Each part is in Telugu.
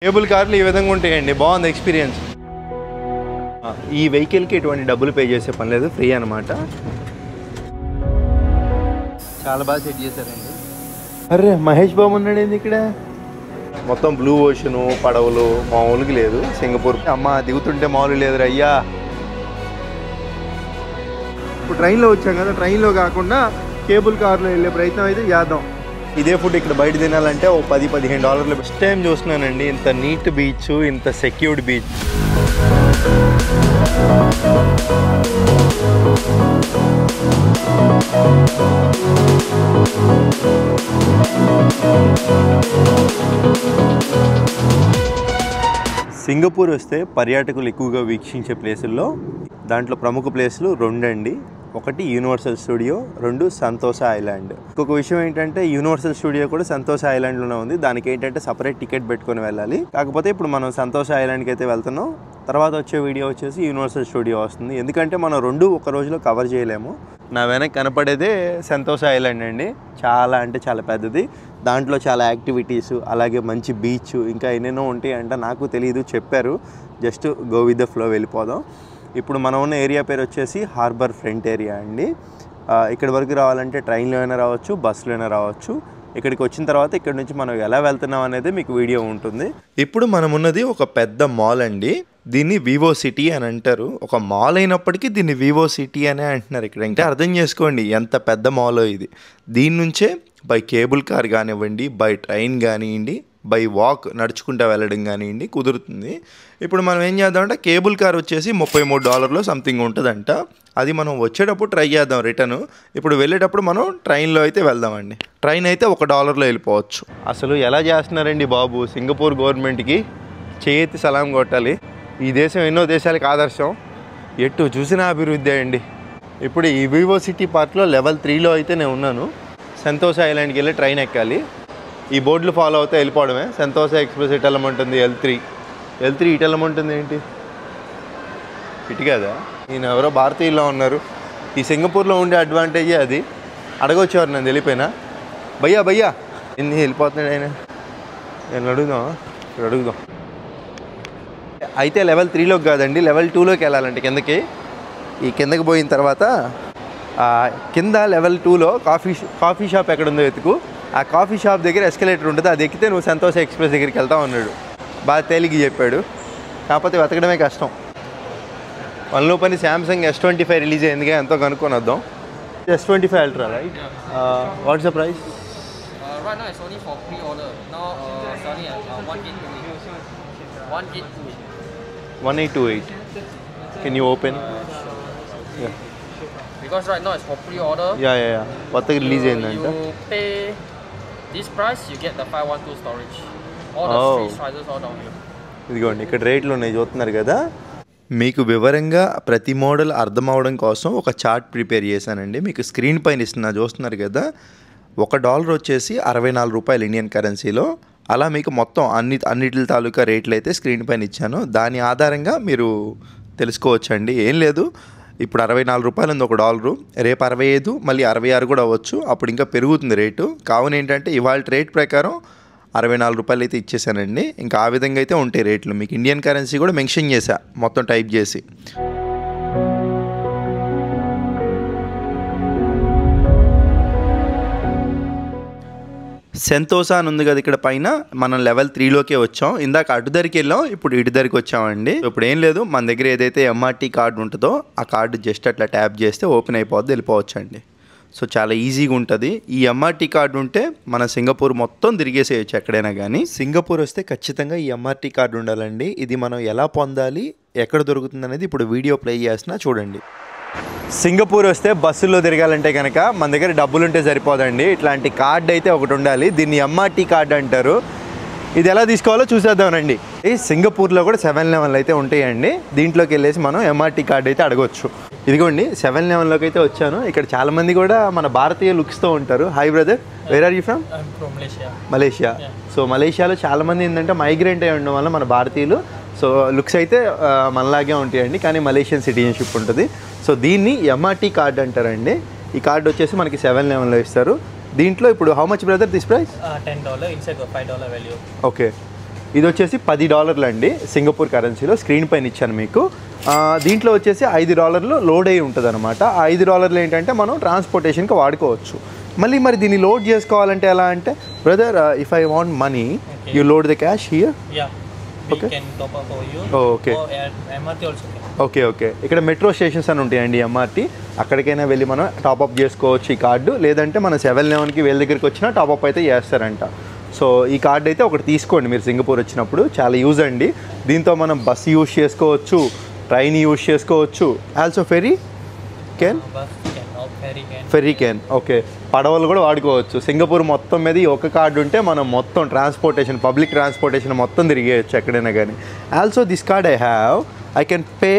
కేబుల్ కార్లు ఈ విధంగా ఉంటాయండి, బాగుంది ఎక్స్పీరియన్స్. ఈ వెహికల్కి ఎటువంటి డబ్బులు పే చేసే పని లేదు, ఫ్రీ అనమాట. చాలా బాగా సెట్ చేశారండి. అరే మహేష్ బాబు ఉన్నాడేంది ఇక్కడ. మొత్తం బ్లూ ఓషను, పడవలు మామూలుగా లేదు సింగపూర్. అమ్మ దిగుతుంటే మామూలు లేదు అయ్యా. ఇప్పుడు ట్రైన్లో వచ్చాం కదా, ట్రైన్లో కాకుండా కేబుల్ కార్లో వెళ్ళే ప్రయత్నం అయితే చేద్దాం. ఇదే ఫుడ్ ఇక్కడ బయట తినాలంటే ఓ $10-15. ఫస్ట్ టైం చూస్తున్నానండి ఇంత నీట్ బీచ్, ఇంత సెక్యూర్డ్ బీచ్. సింగపూర్ వస్తే పర్యాటకులు ఎక్కువగా వీక్షించే ప్లేసుల్లో దాంట్లో ప్రముఖ ప్లేసులు 2 అండి. ఒకటి యూనివర్సల్ స్టూడియో, 2 సంతోష ఐలాండ్. ఇంకొక విషయం ఏంటంటే యూనివర్సల్ స్టూడియో కూడా సంతోష ఐలాండ్లోనే ఉంది. దానికి ఏంటంటే సపరేట్ టికెట్ పెట్టుకొని వెళ్ళాలి. కాకపోతే ఇప్పుడు మనం సంతోష ఐలాండ్కి అయితే వెళ్తున్నాం. తర్వాత వచ్చే వీడియో వచ్చేసి యూనివర్సల్ స్టూడియో వస్తుంది. ఎందుకంటే మనం 2 ఒక రోజులో కవర్ చేయలేము. నా వెనక కనపడేదే సంతోష ఐలాండ్ అండి. చాలా అంటే చాలా పెద్దది. దాంట్లో చాలా యాక్టివిటీస్, అలాగే మంచి బీచ్, ఇంకా ఎన్నెన్నో ఉంటాయి అంట. నాకు తెలియదు, చెప్పారు. Just go with the flow వెళ్ళిపోదాం. ఇప్పుడు మనం ఉన్న ఏరియా పేరు వచ్చేసి హార్బర్ ఫ్రంట్ ఏరియా అండి. ఇక్కడి వరకు రావాలంటే ట్రైన్లో అయినా రావచ్చు, బస్సులో అయినా రావచ్చు. ఇక్కడికి వచ్చిన తర్వాత ఇక్కడ నుంచి మనం ఎలా వెళ్తున్నాం అనేది మీకు వీడియో ఉంటుంది. ఇప్పుడు మనం ఉన్నది ఒక పెద్ద మాల్ అండి. దీన్ని వివో సిటీ అని అంటారు. ఒక మాల్ అయినప్పటికీ దీన్ని వివో సిటీ అనే అంటున్నారు ఇక్కడ. ఇంకా అర్థం చేసుకోండి ఎంత పెద్ద మాలో ఇది. దీని నుంచే బై కేబుల్ కార్ కానివ్వండి, బై ట్రైన్ కానివ్వండి, బై వాక్ నడుచుకుంటూ వెళ్ళడం కానివ్వండి కుదురుతుంది. ఇప్పుడు మనం ఏం చేద్దామంటే కేబుల్ కార్ వచ్చేసి $33 సంథింగ్ ఉంటుందంట. అది మనం వచ్చేటప్పుడు ట్రై చేద్దాం రిటర్న్. ఇప్పుడు వెళ్ళేటప్పుడు మనం ట్రైన్లో అయితే వెళ్దామండి. ట్రైన్ అయితే $1 వెళ్ళిపోవచ్చు. అసలు ఎలా చేస్తున్నారండి బాబు, సింగపూర్ గవర్నమెంట్కి చేయెత్తి సలాం కొట్టాలి. ఈ దేశం ఎన్నో దేశాలకు ఆదర్శం, ఎటు చూసినా అభివృద్ధి అండి. ఇప్పుడు ఈ వివో సిటీ పార్క్లో లెవెల్ 3లో అయితే నేను ఉన్నాను. సంతోష ఐలాండ్కి వెళ్ళి ట్రైన్ ఎక్కాలి. ఈ బోర్డులు ఫాలో అవుతే వెళ్ళిపోవడమే. సంతోష ఎక్స్ప్రెస్ ఇటు వెళ్ళమంటుంది, L3 ఇటు వెళ్ళమంటుంది. ఏంటి ఇటు కదా, ఈయన ఎవరో భారతీయుల్లో ఉన్నారు. ఈ సింగపూర్లో ఉండే అడ్వాంటేజే అది. అడగొచ్చేవారు నేను వెళ్ళిపోయినా, భయ్యా ఎన్ని వెళ్ళిపోతున్నాడు ఆయన, నేను అడుగుదాం. అయితే లెవెల్ 3లోకి కాదండి, లెవెల్ 2లోకి వెళ్ళాలంటే కిందకి. ఈ కిందకి పోయిన తర్వాత కింద లెవెల్ 2లో కాఫీ షాప్ ఎక్కడుందో వెతుకు. ఆ కాఫీ షాప్ దగ్గర ఎస్కలేటర్ ఉంటుంది, అది ఎక్కితే నువ్వు సంతోష ఎక్స్ప్రెస్ దగ్గరికి వెళ్తావు అన్నాడు. బాగా తేలిగ్గా చెప్పాడు, కాకపోతే వెతకడమే కష్టం. మనలో పని శాంసంగ్ S25 రిలీజ్ అయిందిగా, ఎంతో కనుక్కొని వద్దాం. S25 Ultra, right? What's the price? Right now it's only for pre-order. Now it's only at 1828. Can you open? Yeah. Because right now it's for pre-order. Yeah. కొత్తగా రిలీజ్ అయిందంట. You pay this price, you get the 512 storage. All the three sizes all down here. ఇదిగోండి ఇక్కడ రేట్లు ఉన్నాయి, చూస్తున్నారు కదా. మీకు వివరంగా ప్రతి మోడల్ అర్థం అవడం కోసం ఒక చార్ట్ ప్రిపేర్ చేశానండి. మీకు స్క్రీన్ పైన ఇస్తున్నా, చూస్తున్నారు కదా. $1 వచ్చేసి ₹64 ఇండియన్ కరెన్సీలో. అలా మీకు మొత్తం అన్నిటి తాలూకా రేట్లు అయితే స్క్రీన్ పైన ఇచ్చాను. దాని ఆధారంగా మీరు తెలుసుకోవచ్చండి. ఏం లేదు, ఇప్పుడు ₹64 ఉంది $1, రేపు 65, మళ్ళీ 66 కూడా అవ్వచ్చు. అప్పుడు ఇంకా పెరుగుతుంది రేటు. కావున ఏంటంటే ఇవాళ రేట్ ప్రకారం ₹64 అయితే ఇచ్చేసానండి. ఇంకా ఆ విధంగా అయితే ఉంటాయి రేట్లు. మీకు ఇండియన్ కరెన్సీ కూడా మెన్షన్ చేశా మొత్తం టైప్ చేసి. సంతోష అని ఉంది కదా ఇక్కడ పైన. మనం లెవెల్ 3లోకే వచ్చాం. ఇందాక అటు ధరికి వెళ్ళాం, ఇప్పుడు ఇటు ధరికి వచ్చామండి. ఇప్పుడు ఏం లేదు, మన దగ్గర ఏదైతే MRT కార్డు ఉంటుందో ఆ కార్డు జస్ట్ అట్లా ట్యాప్ చేస్తే ఓపెన్ అయిపోద్ది, వెళ్ళిపోవచ్చండి. సో చాలా ఈజీగా ఉంటుంది. ఈ MRT కార్డు ఉంటే మన సింగపూర్ మొత్తం తిరిగేసేయచ్చు ఎక్కడైనా కానీ. సింగపూర్ వస్తే ఖచ్చితంగా ఈ MRT కార్డు ఉండాలండి. ఇది మనం ఎలా పొందాలి, ఎక్కడ దొరుకుతుంది అనేది ఇప్పుడు వీడియో ప్లే చేస్తున్నా చూడండి. సింగపూర్ వస్తే బస్సుల్లో తిరగాలంటే కనుక మన దగ్గర డబ్బులు ఉంటే సరిపోదండి. ఇట్లాంటి కార్డు అయితే ఒకటి ఉండాలి. దీన్ని MRT కార్డు అంటారు. ఇది ఎలా తీసుకోవాలో చూసేద్దామండి. ఈ సింగపూర్లో కూడా 7-Eleven అయితే ఉంటాయండి. దీంట్లోకి వెళ్ళేసి మనం MRT కార్డు అయితే అడగవచ్చు. ఇదిగోండి 7-Elevenలోకి అయితే వచ్చాను. ఇక్కడ చాలామంది కూడా మన భారతీయ లుక్స్తో ఉంటారు. Hi brother, where are you from? Malaysia. So మలేషియాలో చాలామంది ఏంటంటే మైగ్రెంట్ అయి ఉండడం వల్ల మన భారతీయులు సో లుక్స్ అయితే మనలాగే ఉంటాయండి, కానీ మలేషియన్ సిటిజన్షిప్ ఉంటుంది. సో దీన్ని MRT కార్డ్ అంటారండి. ఈ కార్డు వచ్చేసి మనకి 7-Elevenలో ఇస్తారు. దీంట్లో ఇప్పుడు how much brother this price? $10 inside the $5 value. Okay, ఇది వచ్చేసి $10 అండి సింగపూర్ కరెన్సీలో, స్క్రీన్ పైన ఇచ్చాను మీకు. దీంట్లో వచ్చేసి $5 లోడ్ అయి ఉంటుంది అనమాట. ఆ $5 ఏంటంటే మనం ట్రాన్స్పోర్టేషన్కి వాడుకోవచ్చు. మరి దీన్ని లోడ్ చేసుకోవాలంటే ఎలా అంటే, brother if I want money you load the cash here. Okay. ఇక్కడ మెట్రో స్టేషన్స్ అని ఉంటాయండి ఎంఆర్టీ, అక్కడికైనా వెళ్ళి మనం టాప్అప్ చేసుకోవచ్చు ఈ కార్డు. లేదంటే మనం 7-11కి వీళ్ళ దగ్గరికి వచ్చినా టాప్అప్ అయితే చేస్తారంట. సో ఈ కార్డు అయితే ఒకటి తీసుకోండి మీరు సింగపూర్ వచ్చినప్పుడు, చాలా యూజ్ అండి. దీంతో మనం బస్సు యూజ్ చేసుకోవచ్చు, ట్రైన్ యూజ్ చేసుకోవచ్చు, ఆల్సో ఫెరీ క్యాన్. ఓకే, పడవలు కూడా వాడుకోవచ్చు. సింగపూర్ మొత్తం మీద ఒక కార్డు ఉంటే మనం మొత్తం ట్రాన్స్పోర్టేషన్, పబ్లిక్ ట్రాన్స్పోర్టేషన్ మొత్తం తిరిగేయచ్చు ఎక్కడైనా కానీ. Also this card I have, I can pay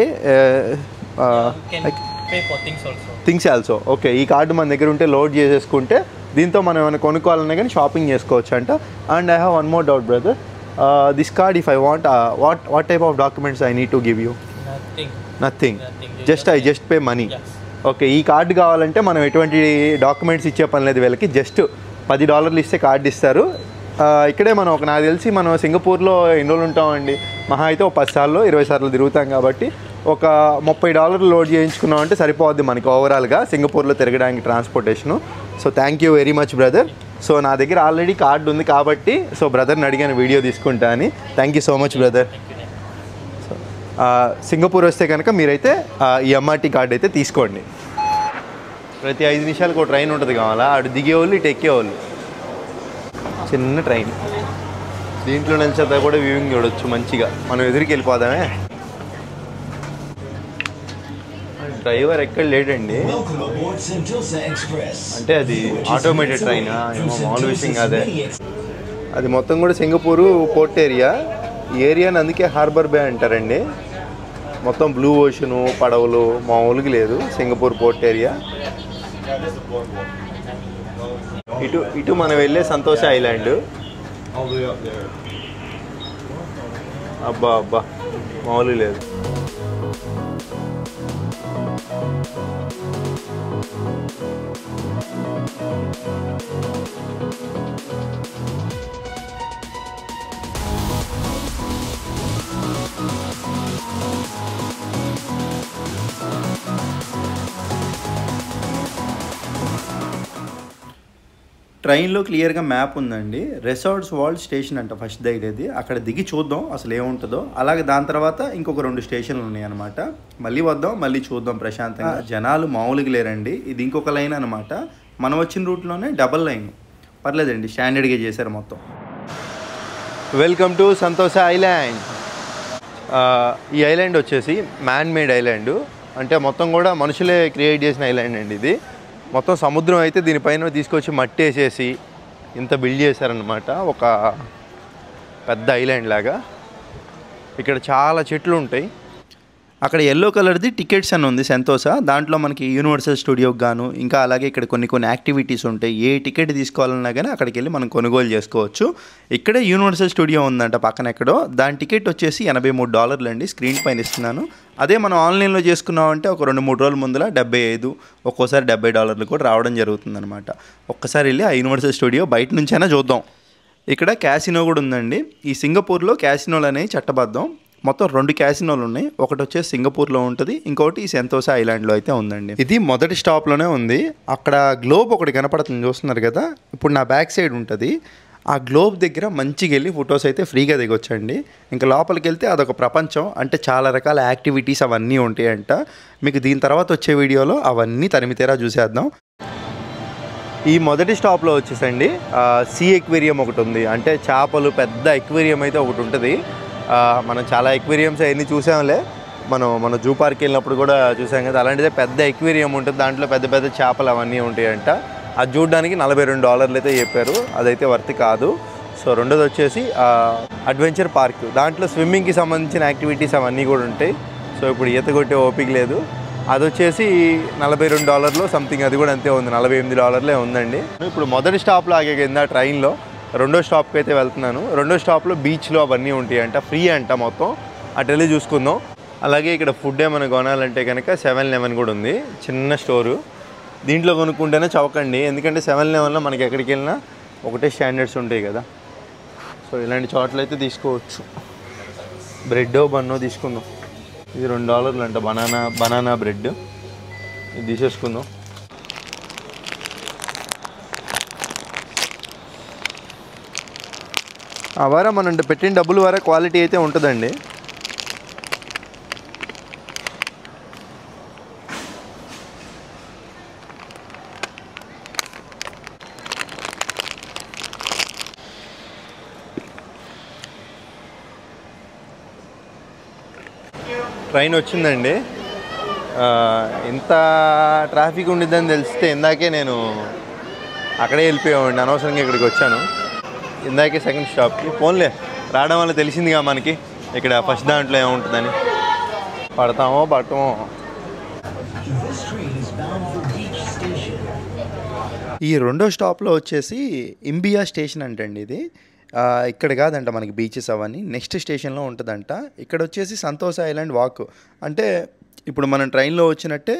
things also. Okay, ఈ కార్డు మన దగ్గర ఉంటే లోడ్ చేసేసుకుంటే దీంతో మనం ఏమైనా కొనుక్కోవాలన్నా కానీ షాపింగ్ చేసుకోవచ్చు అంట. And I have one more doubt brother, this card if I want what type of documents I need to give you? Nothing, just pay money. Okay, ఈ కార్డు కావాలంటే మనం ఎటువంటి డాక్యుమెంట్స్ ఇచ్చే పని లేదు వీళ్ళకి, జస్ట్ $10 ఇస్తే కార్డు ఇస్తారు. ఇక్కడే మనం నాకు తెలిసి మనం సింగపూర్లో ఎన్ని రోజులు ఉంటామండి, మహా అయితే ఒక 10 సార్లు 20 సార్లు తిరుగుతాం కాబట్టి ఒక $30 లోడ్ చేయించుకున్నాం అంటే సరిపోద్ది మనకి ఓవరాల్గా సింగపూర్లో తిరగడానికి transportation. So thank you very much brother. So నా దగ్గర ఆల్రెడీ కార్డు ఉంది కాబట్టి సో బ్రదర్ని అడిగాను వీడియో తీసుకుంటా అని. Thank you so much brother. Singapore వస్తే కనుక మీరైతే ఈ ఎంఆర్టీ కార్డు అయితే తీసుకోండి. ప్రతి 5 నిమిషాలకు ఒక ట్రైన్ ఉంటుంది కావాలా, అటు దిగేవాళ్ళు ఇటు ఎక్కేవాళ్ళు. చిన్న ట్రైన్, దీంట్లో నుంచి అంతా కూడా వ్యూయింగ్ చూడొచ్చు మంచిగా. మనం ఎదురుకి వెళ్ళిపోదామే. డ్రైవర్ ఎక్కడ లేడండి, అంటే అది ఆటోమేటెడ్ ట్రైనా ఏమో, మామూలు విషయం కాదే. అది మొత్తం కూడా సింగపూరు పోర్ట్ ఏరియా. ఈ ఏరియాని అందుకే హార్బర్ బే అంటారండి. మొత్తం బ్లూ ఓషను, పడవలు మామూలుగా లేదు సింగపూర్ పోర్ట్ ఏరియా. ఇటు మనం వెళ్ళే సంతోష ఐలాండ్. అబ్బా మామూలు లేదు. ట్రైన్లో క్లియర్గా మ్యాప్ ఉందండి. రిసార్ట్స్ వరల్డ్ స్టేషన్ అంట ఫస్ట్ దిగేది. అక్కడ దిగి చూద్దాం అసలు ఏముంటుందో. అలాగే దాని తర్వాత ఇంకొక 2 స్టేషన్లు ఉన్నాయన్నమాట. మళ్ళీ వద్దాం, మళ్ళీ చూద్దాం ప్రశాంతంగా. జనాలు మామూలుగా లేరండి. ఇది ఇంకొక లైన్ అనమాట. మనం వచ్చిన రూట్లోనే డబల్ లైన్. పర్లేదండి, స్టాండర్డ్గా చేశారు మొత్తం. వెల్కమ్ టు సంతోష ఐలాండ్. ఈ ఐలాండ్ వచ్చేసి మ్యాన్ మేడ్ ఐలాండ్, అంటే మొత్తం కూడా మనుషులే క్రియేట్ చేసిన ఐలాండ్ అండి ఇది. మొత్తం సముద్రం అయితే దీనిపైన తీసుకొచ్చి మట్టి వేసేసి ఇంత బిల్డ్ చేశారనమాట, ఒక పెద్ద ఐలాండ్ లాగా. ఇక్కడ చాలా చెట్లు ఉంటాయి. అక్కడ ఎల్లో కలర్ది టికెట్స్ అని ఉంది సంతోష. దాంట్లో మనకి యూనివర్సల్ స్టూడియోకి గాను, ఇంకా అలాగే ఇక్కడ కొన్ని యాక్టివిటీస్ ఉంటాయి. ఏ టికెట్ తీసుకోవాలన్నా కానీ అక్కడికి వెళ్ళి మనం కొనుగోలు చేసుకోవచ్చు. ఇక్కడే యూనివర్సల్ స్టూడియో ఉందంట పక్కన ఎక్కడో. దాని టికెట్ వచ్చేసి $83 అండి, స్క్రీన్ పైన ఇస్తున్నాను. అదే మనం ఆన్లైన్లో చేసుకున్నామంటే ఒక 2-3 రోజుల ముందర 75, ఒక్కోసారి $70 కూడా రావడం జరుగుతుందన్నమాట. ఒక్కసారి వెళ్ళి ఆ యూనివర్సల్ స్టూడియో బయట నుంచైనా చూద్దాం. ఇక్కడ క్యాసినో కూడా ఉందండి. ఈ సింగపూర్లో క్యాసినోలు అనేవి చట్టబద్ధం. మొత్తం 2 క్యాసినోలు ఉన్నాయి. ఒకటి వచ్చేసి సింగపూర్లో ఉంటుంది, ఇంకోటి ఈ సంతోష ఐలాండ్లో అయితే ఉందండి. ఇది మొదటి స్టాప్లోనే ఉంది. అక్కడ గ్లోబ్ ఒకటి కనపడుతుంది, చూస్తున్నారు కదా. ఇప్పుడు నా బ్యాక్ సైడ్ ఉంటుంది. ఆ గ్లోబ్ దగ్గర మంచిగా వెళ్ళి ఫొటోస్ అయితే ఫ్రీగా దిగొచ్చండి. ఇంకా లోపలికి వెళ్తే అదొక ప్రపంచం, అంటే చాలా రకాల యాక్టివిటీస్ అవన్నీ ఉంటాయంట. మీకు దీని తర్వాత వచ్చే వీడియోలో అవన్నీ తనిమితేరా చూసేద్దాం. ఈ మొదటి స్టాప్లో వచ్చేసండి సీ ఎక్వేరియం ఒకటి ఉంది, అంటే చేపలు పెద్ద ఎక్వేరియం అయితే ఒకటి ఉంటుంది. మనం చాలా ఎక్వేరియమ్స్ అవన్నీ చూసాంలే, మన జూ పార్క్ వెళ్ళినప్పుడు కూడా చూసాం కదా. అలాంటిదే పెద్ద ఎక్వేరియం ఉంటుంది, దాంట్లో పెద్ద పెద్ద చేపలు అవన్నీ ఉంటాయంట. అది చూడడానికి $42 అయితే చెప్పారు, అదైతే వర్త్ కాదు. సో రెండోది వచ్చేసి అడ్వెంచర్ పార్క్, దాంట్లో స్విమ్మింగ్కి సంబంధించిన యాక్టివిటీస్ అవన్నీ కూడా ఉంటాయి. సో ఇప్పుడు ఈత కొట్టే ఓపిక లేదు. అది వచ్చేసి $42 సంథింగ్, అది కూడా అంతే ఉంది, $48 ఉందండి. ఇప్పుడు మొదటి స్టాప్లో ఆగే కింద ట్రైన్లో రెండో స్టాప్కి అయితే వెళ్తున్నాను. రెండో స్టాప్లో బీచ్లో అవన్నీ ఉంటాయి అంట, ఫ్రీ అంట మొత్తం. అటు వెళ్ళి చూసుకుందాం. అలాగే ఇక్కడ ఫుడ్ ఏమైనా కొనాలంటే కనుక 7-Eleven కూడా ఉంది, చిన్న స్టోరు. దీంట్లో కొనుక్కుంటేనే చవకండి, ఎందుకంటే 7-Elevenలో మనకి ఎక్కడికి వెళ్ళినా ఒకటే స్టాండర్డ్స్ ఉంటాయి కదా. సో సో ఇలాంటి చోట్ల అయితే తీసుకోవచ్చు. బ్రెడ్ బన్నో తీసుకుందాం. ఇది $2 అంట. బనానా బ్రెడ్ ఇది తీసేసుకుందాం. ఆ వారా మనం పెట్టిన డబ్బుల వారా క్వాలిటీ అయితే ఉంటుందండి. ట్రైన్ వచ్చిందండి. ఇంత ట్రాఫిక్ ఉండిద్దని తెలిస్తే ఇందాకే నేను అక్కడే వెళ్ళిపోయామండి. అనవసరంగా ఇక్కడికి వచ్చాను. ఇందాకే సెకండ్ స్టాప్కి ఫోన్లే రావడం వల్ల తెలిసిందిగా మనకి ఇక్కడ ఫస్ట్ దాంట్లో ఏముంటుందని. పడతామో పడతామో. ఈ రెండో స్టాప్లో వచ్చేసి ఇంబియా స్టేషన్ అంటండి. ఇది ఇక్కడ కాదంట మనకి బీచెస్ అవన్నీ నెక్స్ట్ స్టేషన్లో ఉంటుందంట. ఇక్కడ వచ్చేసి సంతోష ఐలాండ్ వాక్ అంటే ఇప్పుడు మనం ట్రైన్లో వచ్చినట్టే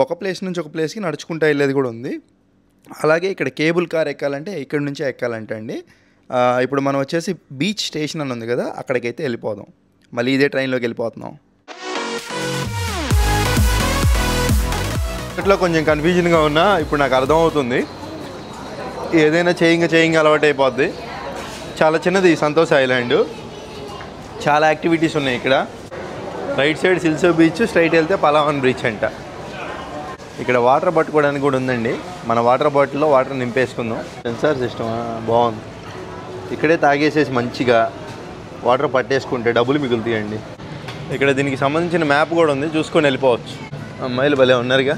ఒక ప్లేస్ నుంచి ఒక ప్లేస్కి నడుచుకుంటూ వెళ్ళేది కూడా ఉంది. అలాగే ఇక్కడ కేబుల్ కార్ ఎక్కాలంటే ఇక్కడ నుంచే ఎక్కాలంట అండి. ఇప్పుడు మనం వచ్చేసి బీచ్ స్టేషన్ అని ఉంది కదా, అక్కడికైతే వెళ్ళిపోదాం. మళ్ళీ ఇదే ట్రైన్లోకి వెళ్ళిపోతున్నాం. ఇట్లా కొంచెం కన్ఫ్యూజన్గా ఉన్నా ఇప్పుడు నాకు అర్థమవుతుంది. ఏదైనా చేయింగ్ అలవాటు అయిపోద్ది. చాలా చిన్నది సంతోష్ ఐలాండ్. చాలా యాక్టివిటీస్ ఉన్నాయి ఇక్కడ. రైట్ సైడ్ సిల్సో బీచ్, స్ట్రైట్ వెళ్తే పలావన్ బీచ్ అంట. ఇక్కడ వాటర్ పట్టుకోవడానికి కూడా ఉందండి. మన వాటర్ బాటిల్లో వాటర్ నింపేసుకుందాం. సెన్సార్ సిస్టమ్ బాగుంది. ఇక్కడే తాగేసేసి మంచిగా వాటర్ పట్టేసుకుంటే డబ్బులు మిగులుతాయండి. ఇక్కడ దీనికి సంబంధించిన మ్యాప్ కూడా ఉంది, చూసుకొని వెళ్ళిపోవచ్చు. అమ్మాయిలు భలే ఉన్నారుగా.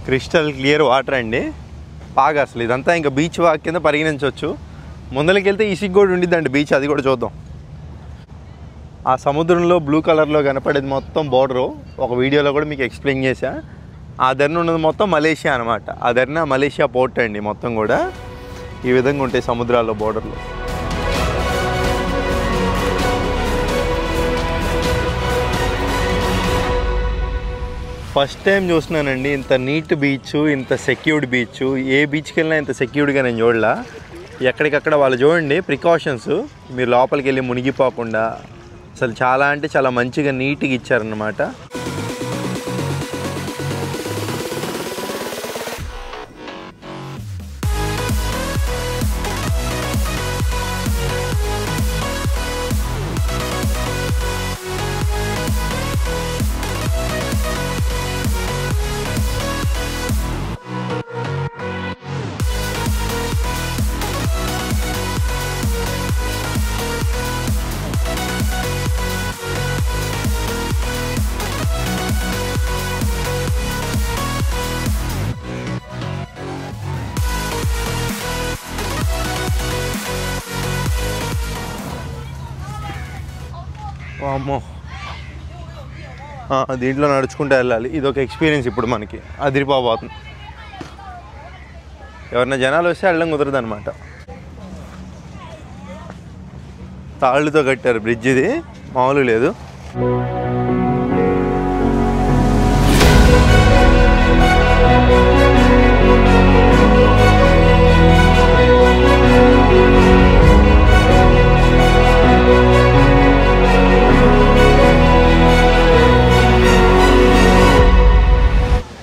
క్రిస్టల్ క్లియర్ వాటర్ అండి. బాగా అసలు ఇదంతా ఇంకా బీచ్ వాక్ కింద పరిగణించవచ్చు. ముందరికి వెళ్తే ఇసుక కూడా ఉండిద్దండి బీచ్, అది కూడా చూద్దాం. ఆ సముద్రంలో బ్లూ కలర్లో కనపడేది మొత్తం బోర్డరు. ఒక వీడియోలో కూడా మీకు ఎక్స్ప్లెయిన్ చేశా. ఆ ధరణ ఉన్నది మొత్తం మలేషియా అనమాట. ఆ ధరణ మలేషియా పోర్ట్ అండి. మొత్తం కూడా ఈ విధంగా ఉంటాయి సముద్రాల్లో బోర్డర్లో. ఫస్ట్ టైం చూస్తున్నానండి ఇంత నీట్ బీచ్, ఇంత సెక్యూర్డ్ బీచ్. ఏ బీచ్కి వెళ్ళినా ఇంత సెక్యూర్డ్గా నేను చూడలా. ఎక్కడికక్కడ వాళ్ళు చూడండి ప్రికాషన్స్, మీరు లోపలికి వెళ్ళి మునిగిపోకుండా అసలు చాలా అంటే చాలా మంచిగా నీట్గా ఇచ్చారన్నమాట. అమ్మో, దీంట్లో నడుచుకుంటూ వెళ్ళాలి. ఇది ఒక ఎక్స్పీరియన్స్ ఇప్పుడు మనకి అదిరిపోబోతుంది. ఎవరైనా జనాలు వస్తే వెళ్ళడం కుదరదు అనమాట. తాళ్ళుతో కట్టారు బ్రిడ్జ్, ఇది మామూలు లేదు.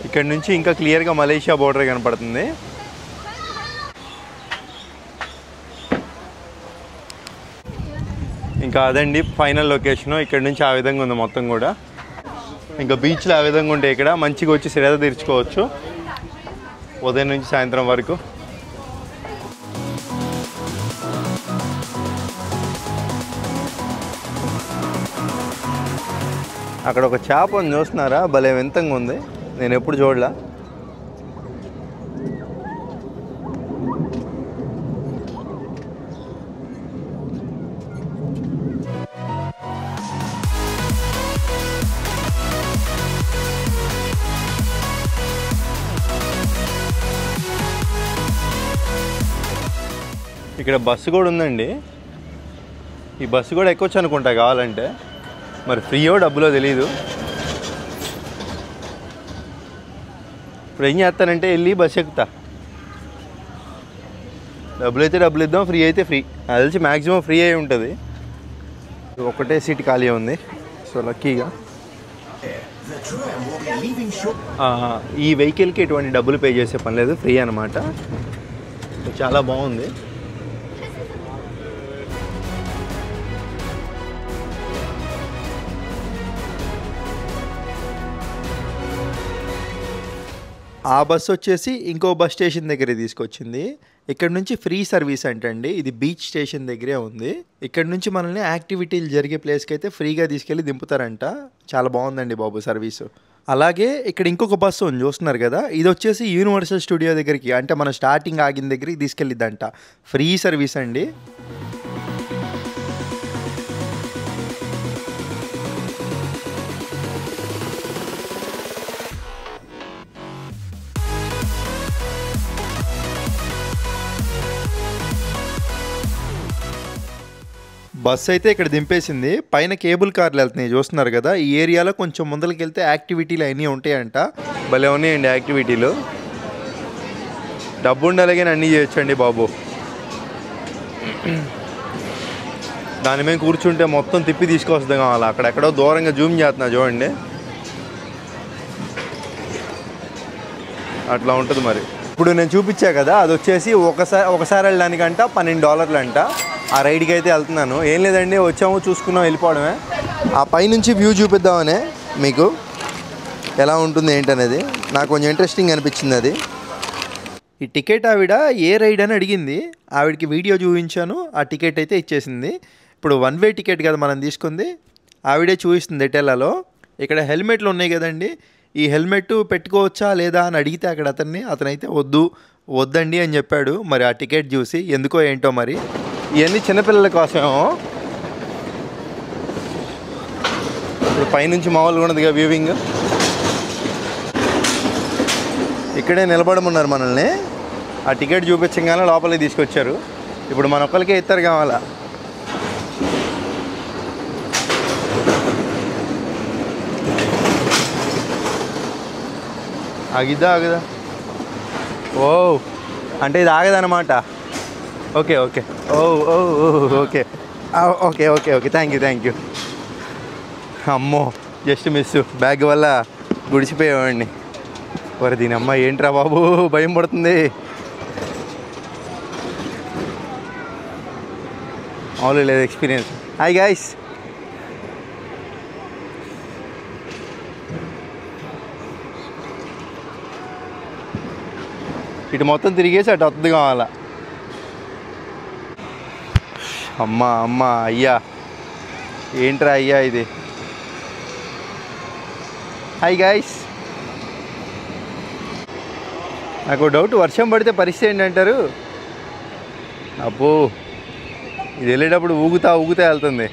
ఇక్కడ నుంచి ఇంకా క్లియర్గా మలేషియా బోర్డర్ కనపడుతుంది. ఇంకా అదండి ఫైనల్ లొకేషను. ఇక్కడ నుంచి ఆ విధంగా ఉంది మొత్తం కూడా. ఇంకా బీచ్లో ఆ విధంగా ఉంటే ఇక్కడ మంచిగా వచ్చి శ్రద్ధ తీర్చుకోవచ్చు ఉదయం నుంచి సాయంత్రం వరకు. అక్కడ ఒక చేపను చూస్తున్నారా, భలే వింతంగా ఉంది. నేను ఎప్పుడు చూడలా. ఇక్కడ బస్సు కూడా ఉందండి. ఈ బస్సు కూడా ఎక్కొచ్చు అనుకుంటా కావాలంటే, మరి ఫ్రీయో డబ్బులో తెలీదు. ఇప్పుడు ఏం చేస్తానంటే వెళ్ళి బస్సు ఎక్కుతా. డబ్బులు అయితే డబ్బులు ఇద్దాం, ఫ్రీ అయితే ఫ్రీ. నాకు తెలిసి మ్యాక్సిమం ఫ్రీ అయి ఉంటుంది. ఒకటే సీట్ ఖాళీ ఉంది, సో లక్కీగా. ఈ వెహికల్కి ఎటువంటి డబ్బులు పే చేసే పని లేదు, ఫ్రీ అనమాట. చాలా బాగుంది. ఆ బస్సు వచ్చేసి ఇంకో బస్ స్టేషన్ దగ్గర తీసుకొచ్చింది. ఇక్కడ నుంచి ఫ్రీ సర్వీస్ అంటండి. ఇది బీచ్ స్టేషన్ దగ్గరే ఉంది. ఇక్కడ నుంచి మనల్ని యాక్టివిటీలు జరిగే ప్లేస్కి అయితే ఫ్రీగా తీసుకెళ్ళి దింపుతారంట. చాలా బాగుందండి బాబు సర్వీసు. అలాగే ఇక్కడ ఇంకొక బస్సు ఉంది, చూస్తున్నారు కదా. ఇది వచ్చేసి యూనివర్సల్ స్టూడియో దగ్గరికి, అంటే మన స్టార్టింగ్ ఆగిన దగ్గరికి తీసుకెళ్ళిద్దంట. ఫ్రీ సర్వీస్ అండి. బస్సు అయితే ఇక్కడ దింపేసింది. పైన కేబుల్ కార్లు వెళ్తున్నాయి, చూస్తున్నారు కదా. ఈ ఏరియాలో కొంచెం ముందరికి వెళ్తే యాక్టివిటీలు అన్నీ ఉంటాయంట. భలే ఉన్నాయండి యాక్టివిటీలు. డబ్బు ఉండాలి కానీ అన్నీ చేయొచ్చండి బాబు. దాని మీద కూర్చుంటే మొత్తం తిప్పి తీసుకొస్తుంది కావాలి. అక్కడెక్కడో దూరంగా జూమ్ చేస్తున్నా చూడండి, అట్లా ఉంటుంది మరి. ఇప్పుడు నేను చూపించా కదా, అది వచ్చేసి ఒకసారి వెళ్ళడానికంట $12 అంట. ఆ రైడ్కి అయితే వెళ్తున్నాను. ఏం లేదండి, వచ్చాము చూసుకున్నాం వెళ్ళిపోవడమే. ఆ పైనుంచి వ్యూ చూపిద్దామనే మీకు ఎలా ఉంటుంది ఏంటనేది. నాకు కొంచెం ఇంట్రెస్టింగ్ అనిపించింది అది. ఈ టికెట్ ఆవిడ ఏ రైడ్ అని అడిగింది. ఆవిడకి వీడియో చూపించాను, ఆ టికెట్ అయితే ఇచ్చేసింది. ఇప్పుడు 1 వే టికెట్ కదా మనం తీసుకుంది. ఆవిడే చూపిస్తుంది ఎటెల్లాలో. ఇక్కడ హెల్మెట్లు ఉన్నాయి కదండి, ఈ హెల్మెట్ పెట్టుకోవచ్చా లేదా అని అడిగితే అక్కడ అతనైతే వద్దండి అని చెప్పాడు. మరి ఆ టికెట్ చూసి ఎందుకో ఏంటో మరి. ఇవన్నీ చిన్నపిల్లల కోసమేమో. ఇప్పుడు పైనుంచి మామూలుగా ఉన్నదిగా వ్యూవింగ్. ఇక్కడే నిలబడమన్నారు మనల్ని. ఆ టికెట్ చూపించగానే లోపలికి తీసుకొచ్చారు. ఇప్పుడు మన ఒక్కరికే ఇస్తారు కావాలా. ఆగిద్దా ఓ అంటే ఇది ఆగదన్నమాట. Okay okay okay okay thank you. అమ్మో జస్ట్ మిస్, బ్యాగ్ వల్ల గుడిచిపోయేవాడిని. మరి దీని అమ్మ ఏంట్రా బాబు, భయం పడుతుంది. మామూలు లేదు ఎక్స్పీరియన్స్. Hi guys. ఇటు మొత్తం తిరిగేసి అటు వద్దు కావాలా. అమ్మా అయ్యా, ఏంట్రా అయ్యా ఇది. Hi guys. నాకు డౌట్, వర్షం పడితే పరిస్థితి ఏంటంటారు? అబ్బో, ఇది వెళ్ళేటప్పుడు ఊగుతా వెళ్తుంది.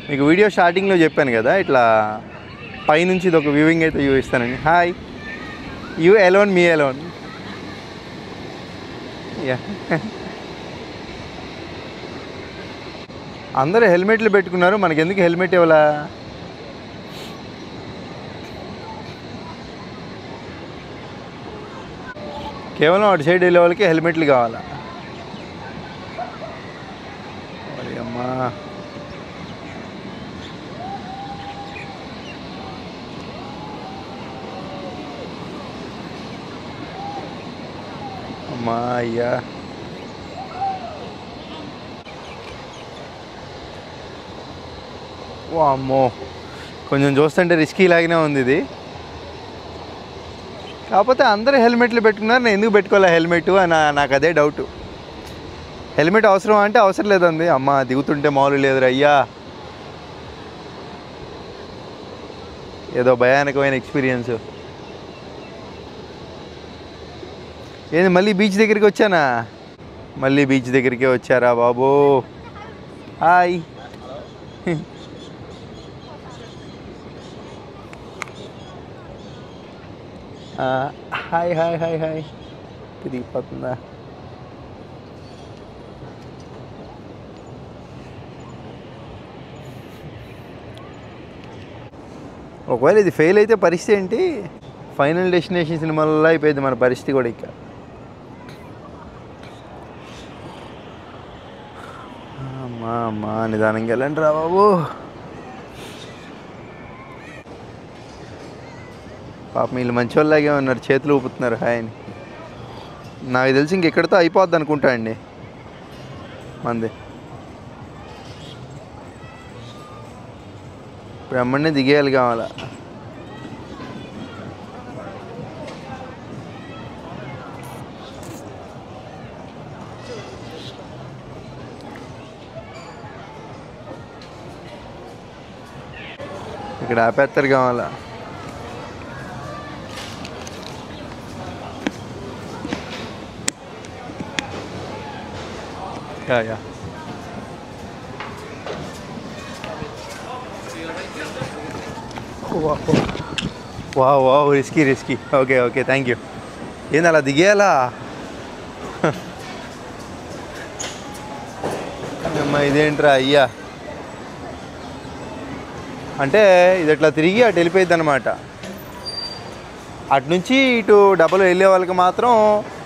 మీకు వీడియో స్టార్టింగ్లో చెప్పాను కదా, ఇట్లా పైనుంచి ఇది ఒక వ్యూవింగ్ అయితే చూపిస్తానండి. Hi, you alone me alone. Yeah, అందరూ హెల్మెట్లు పెట్టుకున్నారు, మనకి ఎందుకు హెల్మెట్ ఇవ్వాలా? కేవలం అటు సైడ్ వెళ్ళే వాళ్ళకి హెల్మెట్లు కావాలా? అమ్మా, అమ్మా అయ్యా. ఓ అమ్మో, కొంచెం చూస్తుంటే రిస్కీ లాగానే ఉంది ఇది. కాకపోతే అందరూ హెల్మెట్లు పెట్టుకున్నారు, నేను ఎందుకు పెట్టుకోలే హెల్మెట్ అని నాకు అదే డౌట్. హెల్మెట్ అవసరం అంటే అవసరం లేదండి. అమ్మ దిగుతుంటే మామూలు లేదురా అయ్యా, ఏదో భయానకమైన ఎక్స్పీరియన్స్. ఏంది మళ్ళీ బీచ్ దగ్గరికి వచ్చానా? మళ్ళీ బీచ్ దగ్గరికి వచ్చారా బాబు? Hi. Hi hi hi hi. తిరిగిపోతుందా? ఒకవేళ ఇది ఫెయిల్ అయితే పరిస్థితి ఏంటి? ఫైనల్ డెస్టినేషన్ సినిమాల్లో అయిపోయింది మన పరిస్థితి కూడా. ఇక అమ్మా నిదానంగా వెళ్ళండి రా బాబు. పాపం వీళ్ళు మంచి వాళ్ళలాగే ఉన్నారు, చేతులు ఊపుతున్నారు హాయని. నాకు తెలిసి ఇంకెక్కడితో అయిపోద్ది అనుకుంటా అండి మంది. ఇప్పుడు అమ్మనే దిగేయాలి కావాలా. ఇక్కడ ఆపేస్తారు కావాలా. Yeah wow risky. Okay thank you. ఏంది అలా దిగేయాలా? అమ్మా ఇదేంట్రా అయ్యా. అంటే ఇది ఇట్లా తిరిగి అటు వెళ్ళిపోయింది అనమాట. అటు నుంచి ఇటు డబ్బులు వెళ్ళే వాళ్ళకి మాత్రం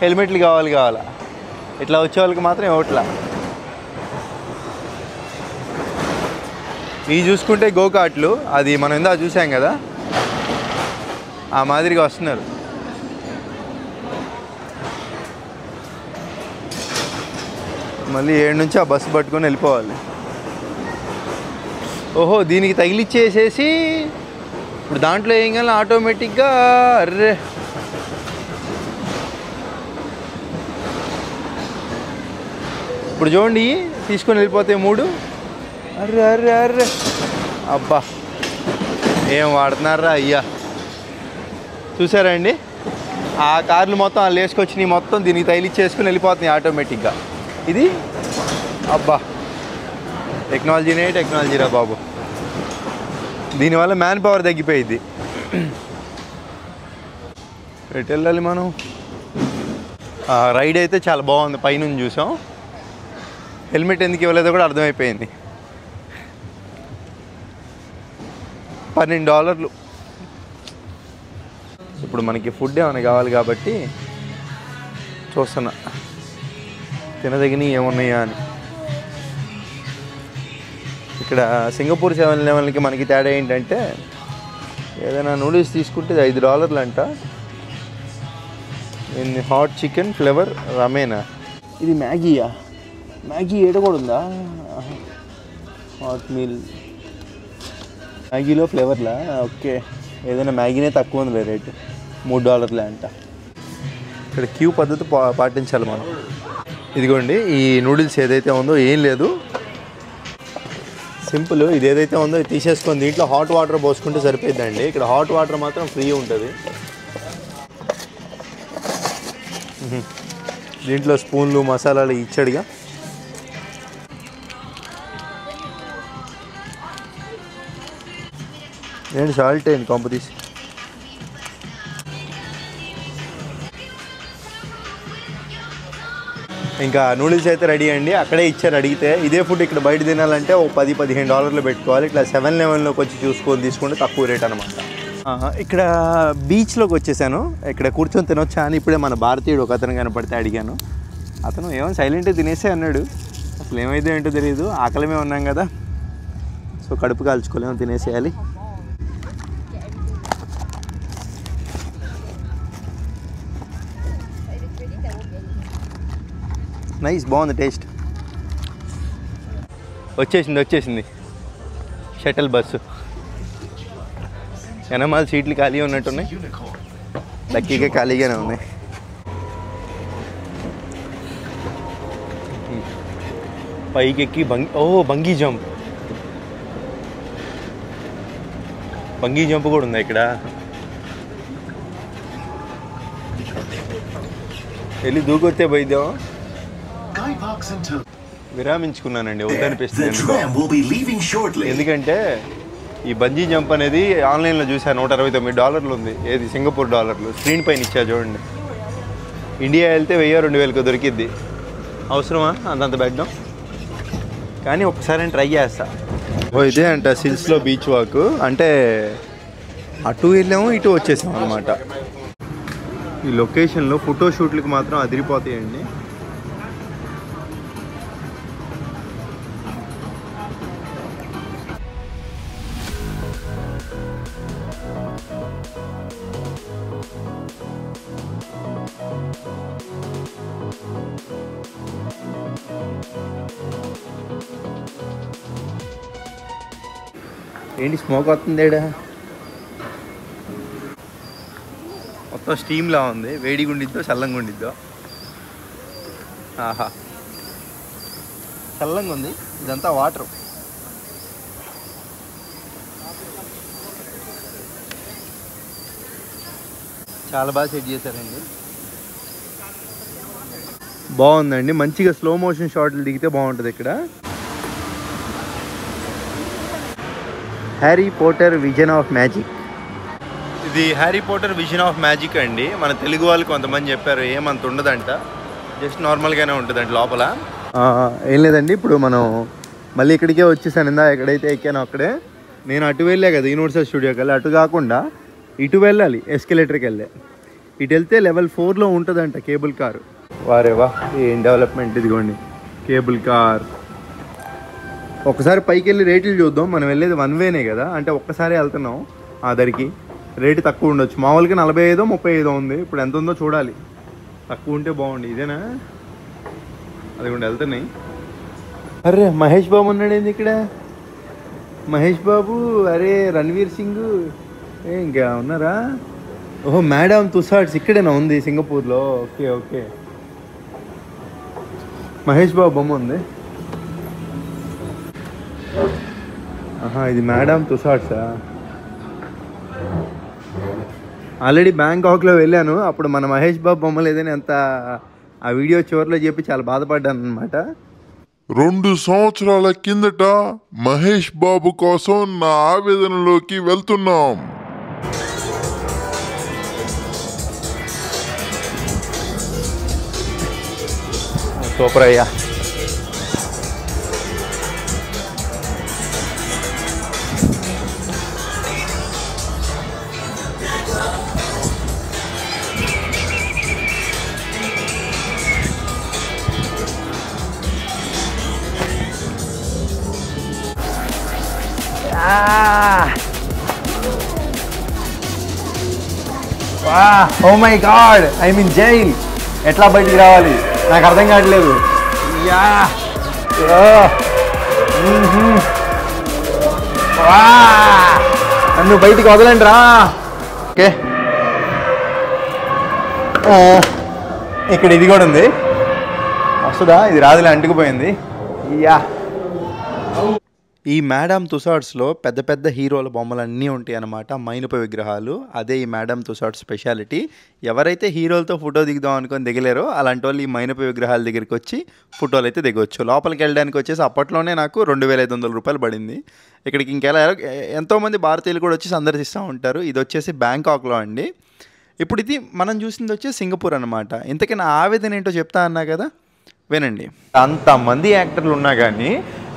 హెల్మెట్లు కావాలా, ఇట్లా వచ్చే వాళ్ళకి మాత్రం ఇవ్వట్లా. ఇవి చూసుకుంటే గోకాట్లు, అది మనం ఇందా చూసాం కదా, ఆ మాదిరిగా వస్తున్నారు. మళ్ళీ 7 నుంచి ఆ బస్సు పట్టుకొని వెళ్ళిపోవాలి. ఓహో దీనికి తగిలిచ్చేసేసి ఇప్పుడు దాంట్లో ఏం కానీ ఆటోమేటిక్గా అర్రే ఇప్పుడు చూడండి తీసుకొని వెళ్ళిపోతే 3. అర్రే అబ్బా ఏం వాడుతున్నారా అయ్యా. చూసారా అండి, ఆ కార్లు మొత్తం వాళ్ళు వేసుకొచ్చినాయి, మొత్తం దీనికి తగిలిచ్చేసుకుని వెళ్ళిపోతున్నాయి ఆటోమేటిక్గా. ఇది అబ్బా టెక్నాలజీరా బాబు. దీనివల్ల మ్యాన్ పవర్ తగ్గిపోయింది. ఎటు వెళ్ళాలి మనం? రైడ్ అయితే చాలా బాగుంది, పైనుంచి చూసాం. హెల్మెట్ ఎందుకు ఇవ్వలేదో కూడా అర్థమైపోయింది. $12. ఇప్పుడు మనకి ఫుడ్ ఏమైనా కావాలి కాబట్టి చూస్తున్నా తినదగినవి ఏమున్నాయా అని. ఇక్కడ సింగపూర్ 7-Elevenకి మనకి తేడా ఏంటంటే ఏదైనా నూడిల్స్ తీసుకుంటే $5 అంట. ఇది హాట్ చికెన్ ఫ్లేవర్ రమేనా. ఇది మ్యాగీ ఏడ కూడా ఉందా? హాట్ మీల్ మ్యాగీలో ఫ్లేవర్లా. ఓకే ఏదైనా మ్యాగీనే తక్కువ ఉంది రేటు, $3 అంట. ఇక్కడ క్యూ పద్ధతి పాటించాలి మనం. ఇదిగోండి ఈ నూడిల్స్ ఏదైతే ఉందో ఏం లేదు, సింపుల్. ఇది ఏదైతే ఉందో ఇది తీసేసుకొని దీంట్లో హాట్ వాటర్ పోసుకుంటే సరిపోయిందండి. ఇక్కడ హాట్ వాటర్ మాత్రం ఫ్రీ ఉంటుంది. దీంట్లో స్పూన్లు మసాలాలు ఇచ్చాడుగా. ఏంటి సాల్ట్ ఏంటి కాంపిటీషన్. ఇంకా నూడిల్స్ అయితే రెడీ అండి, అక్కడే ఇచ్చారు అడిగితే. ఇదే ఫుడ్ ఇక్కడ బయట తినాలంటే ఒక $10-15 పెట్టుకోవాలి. ఇట్లా 7-Elevenలోకి వచ్చి చూసుకొని తీసుకుంటే తక్కువ రేట్ అనమాట. ఇక్కడ బీచ్లోకి వచ్చేసాను. ఇక్కడ కూర్చొని తినొచ్చా అని ఇప్పుడే మన భారతీయుడు ఒక అతను కనపడితే అడిగాను. అతను ఏమో సైలెంట్గా తినేసే అన్నాడు. అసలు ఏమైతే ఏంటో తెలియదు, ఆకలిమే ఉన్నాం కదా, సో కడుపు కాల్చుకోలేమో తినేసేయాలి. నైస్, బాగుంది టేస్ట్. వచ్చేసింది షటిల్ బస్సు. వెనమాల సీట్లు ఖాళీ ఉన్నట్టున్నాయి, లక్కీగా ఖాళీగానే ఉన్నాయి. పైకి ఎక్కి బంగీ జంప్ కూడా ఉంది ఇక్కడ. వెళ్ళి దూకొస్తే పోయిద్దాం. విరామించుకున్నానండి, వద్దనిపిస్తుంది. ఎందుకంటే ఈ బంజీ జంప్ అనేది ఆన్లైన్లో చూసాను, $169 ఉంది. ఏది సింగపూర్ డాలర్లు స్క్రీన్ పైన ఇచ్చా చూడండి. ఇండియా వెళ్తే 1000-2000 దొరికిద్ది. అవసరమా అంతంత పెట్టడం? కానీ ఒకసారి నేను ట్రై చేస్తా. ఇదే అంట సిల్స్లో బీచ్ వాక్. అంటే అటు వెళ్ళాము ఇటు వచ్చేసాం అనమాట. ఈ లొకేషన్లో ఫోటో షూట్లకు మాత్రం అదిరిపోతాయండి. ఏంటి స్మోక్ వస్తుంది ఏడా? మొత్తం స్టీమ్లా ఉంది. వేడిగా ఉండిద్దో చల్లంగా ఉండిద్దో. ఆహా, చల్లంగా ఉంది. ఇదంతా వాటర్. చాలా బాగా సెట్ చేశారండి. బాగుందండి. మంచిగా స్లో మోషన్ షాట్లు దిగితే బాగుంటుంది ఇక్కడ. Harry Potter vision of magic. ఇది Harry Potter vision of magic అండి. మన తెలుగు వాళ్ళు కొంతమంది చెప్పారు ఏమంత ఉండదంట, జస్ట్ నార్మల్గానే ఉంటుందంట లోపల. ఏం లేదండి, ఇప్పుడు మనం మళ్ళీ ఇక్కడికే వచ్చేసాను. ఇందా ఎక్కడైతే ఎక్కానో అక్కడే. నేను అటు వెళ్ళా కదా యూనివర్సల్ స్టూడియోకి వెళ్ళి, అటు కాకుండా ఇటు వెళ్ళాలి ఎస్కలేటర్కి వెళ్ళే. ఇటు వెళ్తే లెవెల్ 4లో ఉంటుందంట కేబుల్ కారు. వారేవా ఏం డెవలప్మెంట్. ఇదిగోండి కేబుల్ కార్. ఒకసారి పైకి వెళ్ళి రేట్లు చూద్దాం. మనం వెళ్ళేది 1 వేనే కదా, అంటే ఒక్కసారి వెళ్తున్నాం. ఆ ధరికి రేటు తక్కువ ఉండొచ్చు. మామూలుగా 45 35 ఉంది. ఇప్పుడు ఎంత ఉందో చూడాలి. తక్కువ ఉంటే బాగుంది. ఇదేనా? అది కూడా వెళ్తున్నాయి. అరే మహేష్ బాబు ఉన్నాడేంది ఇక్కడ? మహేష్ బాబు, అరే రణ్వీర్ సింగ్, ఇంకా ఉన్నారా? ఓహో, మేడం తుసాడ్స్ ఇక్కడేనా ఉంది సింగపూర్లో? ఓకే ఓకే, మహేష్ బాబు బొమ్మ ఉంది. ఆహా, ఇది మేడం తుసాడ్సా? ఆల్రెడీ బ్యాంకాక్లో వెళ్ళాను. అప్పుడు మన మహేష్ బాబు బొమ్మ లేదని అంత ఆ వీడియో చివరిలో చెప్పి చాలా బాధపడ్డాను అనమాట. 2 సంవత్సరాల కిందట మహేష్ బాబు కోసం నా ఆవేదనలోకి వెళ్తున్నాం. సూపర్ అయ్యా. Oh my god, I mean jail. ఎట్లా బయటికి రావాలి నాకు అర్థం కావట్లేదు. యా, నన్ను బయటికి వదలండి రా. ఓకే, ఇక్కడ ఇది కూడా ఉంది. వస్తుందా? ఇది రాదులే, అంటుకుపోయింది. యా, ఈ మేడం తుసాడ్స్లో పెద్ద పెద్ద హీరోల బొమ్మలన్నీ ఉంటాయి అన్నమాట, మైనప విగ్రహాలు. అదే ఈ మేడం తుసాడ్స్ స్పెషాలిటీ. ఎవరైతే హీరోలతో ఫోటో దిగుదాం అనుకొని దిగలేరో అలాంటి వాళ్ళు ఈ మైనప విగ్రహాల దగ్గరికి వచ్చి ఫోటోలు అయితే దిగవచ్చు. లోపలికి వెళ్ళడానికి వచ్చేసి అప్పట్లోనే నాకు 2500 రూపాయలు పడింది. ఇక్కడికి ఇంకెలా ఎంతోమంది భారతీయులు కూడా వచ్చి సందర్శిస్తూ ఉంటారు. ఇది వచ్చేసి బ్యాంకాక్లో అండి. ఇప్పుడు ఇది మనం చూసింది వచ్చి సింగపూర్ అనమాట. ఇంతకీ నా ఆవేదన ఏంటో చెప్తా అన్నా కదా, వినండి. అంతమంది యాక్టర్లు ఉన్నా కానీ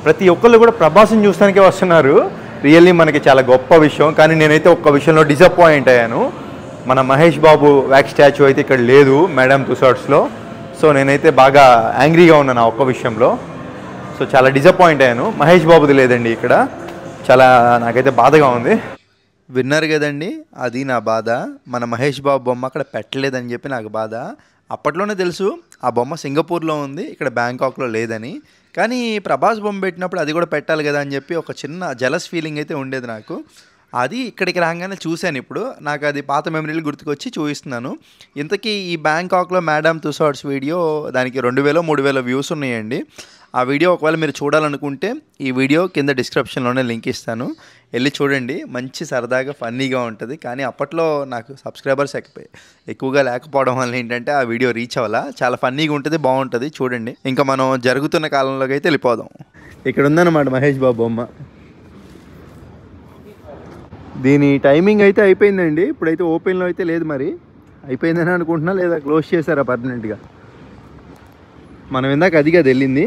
ప్రతి ఒక్కళ్ళు కూడా ప్రభాస్ని చూస్తానికే వస్తున్నారు. రియల్లీ మనకి చాలా గొప్ప విషయం. కానీ నేనైతే ఒక్క విషయంలో డిసప్పాయింట్ అయ్యాను. మన మహేష్ బాబు వ్యాక్ స్టాచ్యూ అయితే ఇక్కడ లేదు మేడం తుసాడ్స్లో. సో నేనైతే బాగా యాంగ్రీగా ఉన్నాను ఆ ఒక్క విషయంలో. సో చాలా డిసప్పాయింట్ అయ్యాను. మహేష్ బాబుది లేదండి ఇక్కడ. చాలా నాకైతే బాధగా ఉంది. విన్నారు కదండి, అది నా బాధ. మన మహేష్ బాబు బొమ్మ అక్కడ పెట్టలేదని చెప్పి నాకు బాధ. అప్పట్లోనే తెలుసు ఆ బొమ్మ సింగపూర్లో ఉంది, ఇక్కడ బ్యాంకాక్లో లేదని. కానీ ప్రభాస్ బొమ్మ పెట్టినప్పుడు అది కూడా పెట్టాలి కదా అని చెప్పి ఒక చిన్న జలస్ ఫీలింగ్ అయితే ఉండేది నాకు. అది ఇక్కడికి రాగానే చూశాను. ఇప్పుడు నాకు అది పాత మెమరీలు గుర్తుకొచ్చి చూపిస్తున్నాను. ఇంతకీ ఈ బ్యాంకాక్లో మేడం తుసాడ్స్ వీడియో దానికి 2000-3000 వ్యూస్ ఉన్నాయండి. ఆ వీడియో ఒకవేళ మీరు చూడాలనుకుంటే ఈ వీడియో కింద డిస్క్రిప్షన్లోనే లింక్ ఇస్తాను, వెళ్ళి చూడండి. మంచి సరదాగా ఫన్నీగా ఉంటుంది. కానీ అప్పట్లో నాకు సబ్స్క్రైబర్స్ ఎక్కువగా లేకపోవడం వల్ల ఏంటంటే ఆ వీడియో రీచ్ అవ్వాలా. చాలా ఫన్నీగా ఉంటుంది, బాగుంటుంది, చూడండి. ఇంకా మనం జరుగుతున్న కాలంలోకి అయితే వెళ్ళిపోదాం. ఇక్కడ ఉందన్నమాట మహేష్ బాబు బొమ్మ. దీని టైమింగ్ అయితే అయిపోయిందండి. ఇప్పుడైతే ఓపెన్లో అయితే లేదు, మరి అయిపోయిందని అనుకుంటున్నా, లేదా క్లోజ్ చేశారా పర్మనెంట్గా. మనం ఇందాక అదిగా వెళ్ళింది.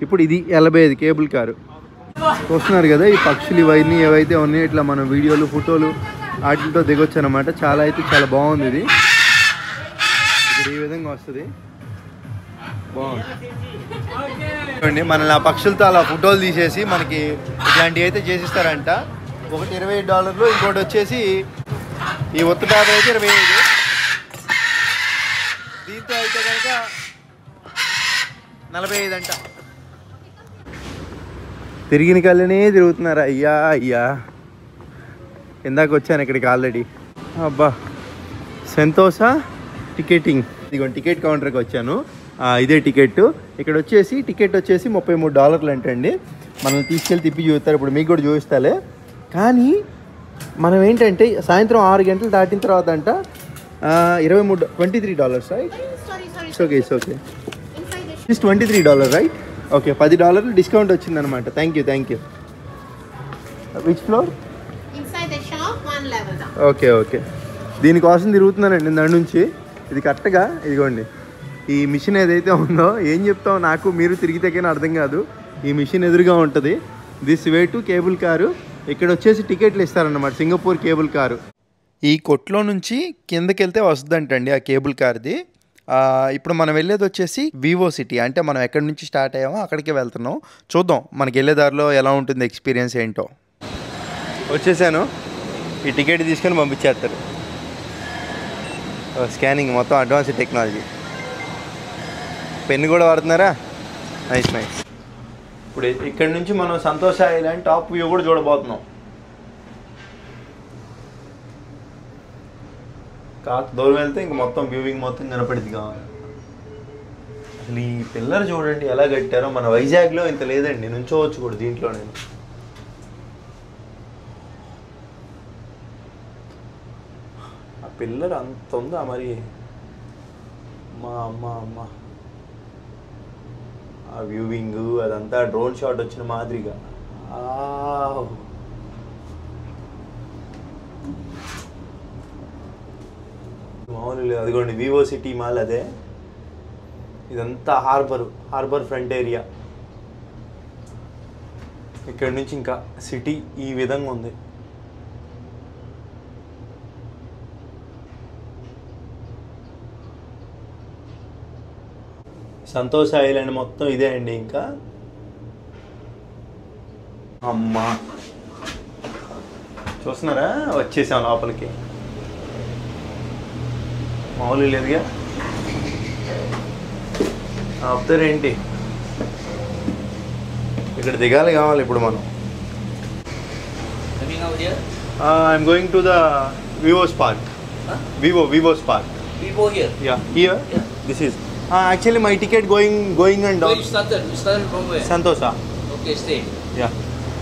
ఇప్పుడు ఇది 85 కేబుల్ కారు. చూస్తున్నారు కదా ఈ పక్షులు ఇవన్నీ ఏవైతే ఉన్నాయో ఇట్లా మనం వీడియోలు ఫోటోలు వాటితో దిగొచ్చు అనమాట. చాలా బాగుంది ఇది. ఇక్కడ ఈ విధంగా వస్తుంది, బాగుంది. మనల్ని ఆ పక్షులతో అలా ఫోటోలు తీసేసి మనకి ఇట్లాంటివి అయితే చేసిస్తారంట. ఒకటి $28, ఇంకోటి వచ్చేసి ఈ ఒత్తు పేపర్ అయితే 25. దీంతో అయితే కనుక 45 అంట. తిరిగిన కళ్ళనే తిరుగుతున్నారు. అయ్యా ఇందాక వచ్చాను ఇక్కడికి ఆల్రెడీ. అబ్బా సంతోషా టికెటింగ్, ఇదిగోండి టికెట్ కౌంటర్కి వచ్చాను. ఇదే టికెట్. ఇక్కడ వచ్చేసి టికెట్ వచ్చేసి $33 అంటండి. మనల్ని తీసుకెళ్ళి తిప్పి చూస్తారు. ఇప్పుడు మీకు కూడా చూపిస్తాలే. కానీ మనం ఏంటంటే సాయంత్రం 6 గంటలు దాటిన తర్వాత అంట $23 right? It's okay it's $23 right? Okay, $10 discount వచ్చిందనమాట. Thank you. Which floor? Okay దీనికోసం తిరుగుతున్నానండి దాని నుంచి. ఇది కరెక్ట్గా ఇదిగోండి ఈ మిషన్ ఏదైతే ఉందో, ఏం చెప్తాం నాకు మీరు తిరిగితేకైనా అర్థం కాదు. ఈ మిషన్ ఎదురుగా ఉంటుంది. This way to cable car. ఇక్కడ వచ్చేసి టికెట్లు ఇస్తారన్నమాట, సింగపూర్ కేబుల్ కారు. ఈ కొట్లో నుంచి కిందకి వెళ్తే వస్తుందంటండి ఆ కేబుల్ కార్ది. ఇప్పుడు మనం వెళ్ళేది వచ్చేసి వివో సిటీ, అంటే మనం ఎక్కడి నుంచి స్టార్ట్ అయ్యామో అక్కడికే వెళ్తున్నాం. చూద్దాం మనకి వెళ్ళే దారిలో ఎలా ఉంటుంది ఎక్స్పీరియన్స్ ఏంటో. వచ్చేసాను. ఈ టికెట్ తీసుకొని పంపించేస్తారు. స్కానింగ్ మొత్తం అడ్వాన్స్ టెక్నాలజీ. పెన్ను కూడా వాడుతున్నారా? నైస్. ఇప్పుడు ఇక్కడ నుంచి మనం సంతోష ఐలాండ్ టాప్ వ్యూ కూడా చూడబోతున్నాం. కాస్త దూరం వెళ్తే ఇంక మొత్తం వ్యూవింగ్ మొత్తం కనపడింది కావాలి. అసలు ఈ పిల్లర్ చూడండి ఎలా కట్టారో. మన వైజాగ్లో ఇంత లేదండి, నుంచోవచ్చు కూడా దీంట్లో. నేను ఆ పిల్లర్ అంత ఉందా మరి? మా అమ్మ ఆ వ్యూవింగ్ అదంతా డ్రోన్ షాట్ వచ్చిన మాదిరిగా. మామూలు లేదు. అదిగోండి వివో సిటీ మాల్ అదే. ఇదంతా హార్బర్ ఫ్రంట్ ఏరియా. ఇక్కడ నుంచి ఇంకా సిటీ ఈ విధంగా ఉంది. సంతోష ఐలాండ్ మొత్తం ఇదే అండి. ఇంకా అమ్మా చూస్తున్నారా, వచ్చేసాం లోపలికి. మామూలు లేదుగా. ఆపుతారేంటి? ఇక్కడ దిగాలి కావాలి ఇప్పుడు మనం. I'm going to the వివోస్ park. వివోస్ park. Here? This is actually my ticket going and down. So you started from where? Santosa. Okay, stay. Yeah.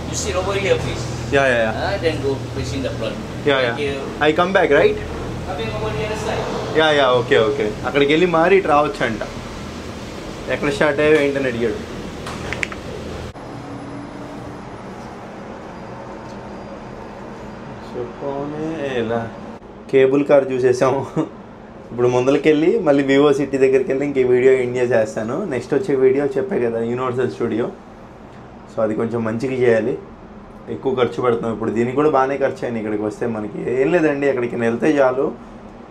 You sit over here, please. Yeah. Then go facing the front. Yeah. I come back, right? Coming over the other side. Yeah. Okay. అక్కడికి వెళ్ళి మారి ఇటు రావచ్చు అంట. ఎక్కడ స్టార్ట్ అయ్యావు ఏంటని అడిగాడు. ఇలా కేబుల్ కార్ చూసేసాము. ఇప్పుడు ముందరికెళ్ళి మళ్ళీ వివో సిటీ దగ్గరికి వెళ్ళి ఇంక వీడియో ఎండ్ చేసేస్తాను. నెక్స్ట్ వచ్చే వీడియో చెప్పే కదా యూనివర్సల్ స్టూడియో. సో అది కొంచెం మంచిగా చేయాలి. ఎక్కువ ఖర్చు పెడతాం. ఇప్పుడు దీనికి కూడా బాగానే ఖర్చు అయింది. ఇక్కడికి వస్తే మనకి ఏం లేదండి, ఎక్కడికి వెళ్తే చాలు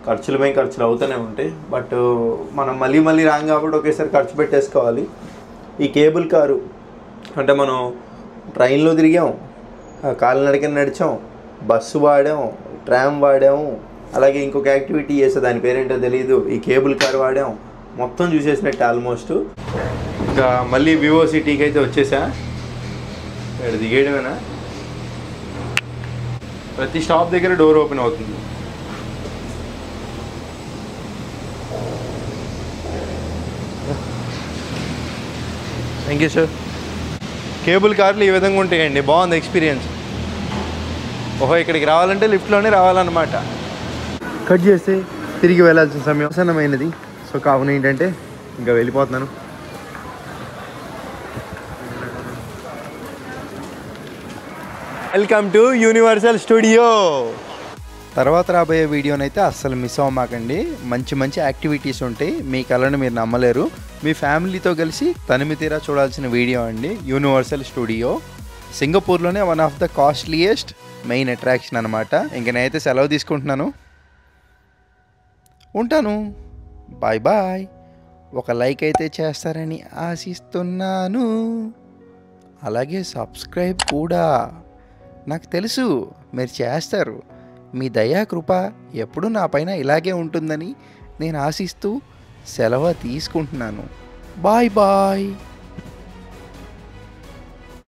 ఖర్చులు అవుతూనే ఉంటాయి. బట్ మనం మళ్ళీ రాంగ్ కాబట్టి ఒకేసారి ఖర్చు పెట్టేసుకోవాలి. ఈ కేబుల్ కారు అంటే మనం ట్రైన్లో తిరిగాం, కాలినడకన నడిచాం, బస్సు వాడాం, ట్రామ్ వాడాము, అలాగే ఇంకొక యాక్టివిటీ చేస్తే దాని పేరేంటో తెలియదు, ఈ కేబుల్ కార్ వాడాం. మొత్తం చూసేసినట్టు ఆల్మోస్ట్. ఇంకా మళ్ళీ వివో సిటీకి అయితే వచ్చేసా. ఇక్కడ దిగేయడమేనా? ప్రతి స్టాప్ దగ్గర డోర్ ఓపెన్ అవుతుంది. Thank you sir. కేబుల్ కార్లు ఈ విధంగా ఉంటాయండి. బాగుంది ఎక్స్పీరియన్స్. ఇక్కడికి రావాలంటే లిఫ్ట్లోనే రావాలన్నమాట. కట్ చేస్తే తిరిగి వెళ్ళాల్సిన సమయం ఆసన్నమైనది. సో కావున ఏంటంటే ఇంకా వెళ్ళిపోతున్నాను. Welcome to universal studio. తర్వాత రాబోయే వీడియోనైతే అస్సలు మిస్ అవ్వమాకండి. మంచి యాక్టివిటీస్ ఉంటాయి. మీ కళను మీరు నమ్మలేరు. మీ ఫ్యామిలీతో కలిసి తనిమి తీరా చూడాల్సిన వీడియో అండి యూనివర్సల్ స్టూడియో. సింగపూర్లోనే one of the costliest main attraction అనమాట. ఇంక నేనైతే సెలవు తీసుకుంటున్నాను, ఉంటాను, బాయ్ బాయ్. ఒక లైక్ అయితే చేస్తారని ఆశిస్తున్నాను, అలాగే సబ్స్క్రైబ్ కూడా. నాకు తెలుసు మీరు చేస్తారు. మీ దయా కృప ఎప్పుడూ నా పైన ఇలాగే ఉంటుందని నేను ఆశిస్తూ సెలవు తీసుకుంటున్నాను. Bye bye.